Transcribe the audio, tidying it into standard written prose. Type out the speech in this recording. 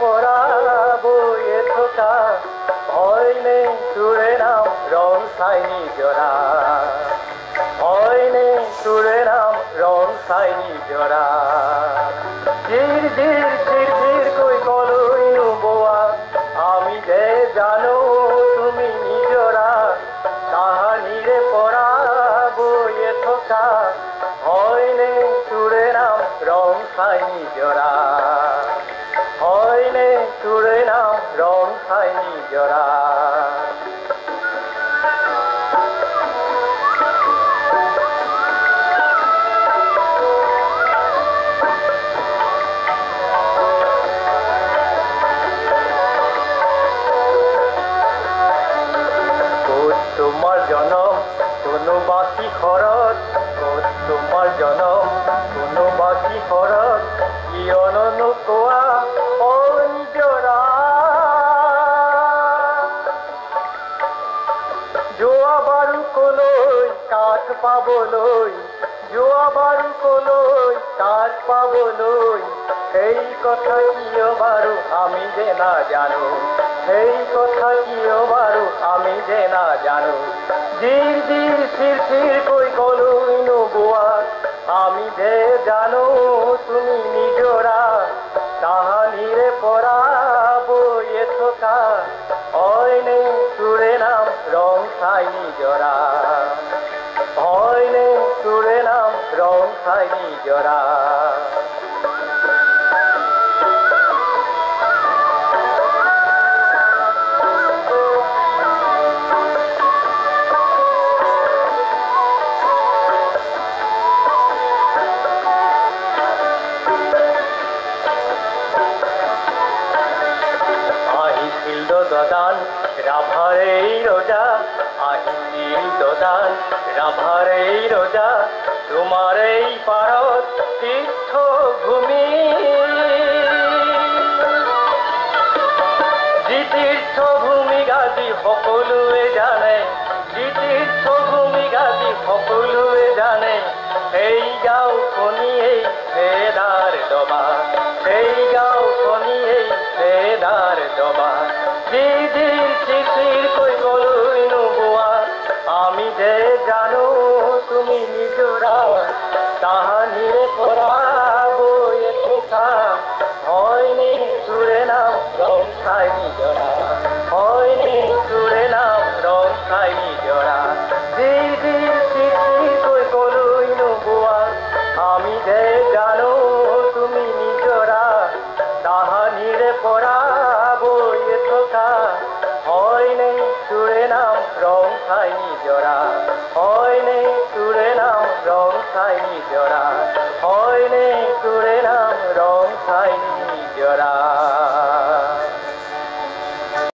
পরাবো এ থোকা ভয় নেই সুরে নাম রং সাইনি জোড়া ভয় নেই সুরে নাম রং সাইনি জোড়া ধীর ধীর ধীর ধীর কই কলই বোয়া আমি যে জানো তুমি নিজরা কাহানিরে পরাবো এ থোকা ভয় নেই সুরে নাম রং সাইনি জোড়া ভয় নেই সুরে নাম রং সাইনি জোড়া তোমার জনম কোনো বাকি খরচ তোমার জনম কোনো বাকি খরচ ইয়নো কোয়া অঞ্জরা জোয়া বারু কলই কাঠ পাবলই জোয়া বারু কলই কাঠ পাবলই সেই কথা কিয় বারু আমি যে না জানো সেই কথা কিয় বারু আমি যে না জানো ধীর ধীর স্থির স্থির কই কলই নবুয়া আমি যে জানো তুমি নিজরা কাহানিরে পরাবো এ থোকা ভয় নেই সুরে নাম রং সাইনি জোড়া ভয় নেই সুরে নাম রং সাইনি জোড়া দদান রাভারেই রোজা আহিল দদান রাভারেই রোজা তোমার এই পারত তীর্থভূমি যি তীর্থভূমি গাজী সকলোৱে জানে যি তীৰ্থভূমি গাজী সকলোৱে জানে সেই গাঁওখনি এই ভেদাৰ দবা সেই গাঁওখনি এই ভেদাৰ দবা ধীর ধীর চিঠির কই কলই নবুয়া আমি যে জানো তুমি নিজরা কাহানিরে পরাবো এ থোকা ভয় নেই সুরে নাম রং সাইনি জোড়া ভয় নেই সুরে নাম রং সাইনি জোড়া ধীর ধীর চিঠির কই কলই নবুয়া আমি যে জানো তুমি নিজরা কাহানিরে পরাবো এ থোকা ভয় নেই সুরে নাম রং সাইনি জোড়া ভয় নেই সুরে নাম রং সাইনি জোড়া ভয় নেই সুরে নাম রং সাইনি জোড়া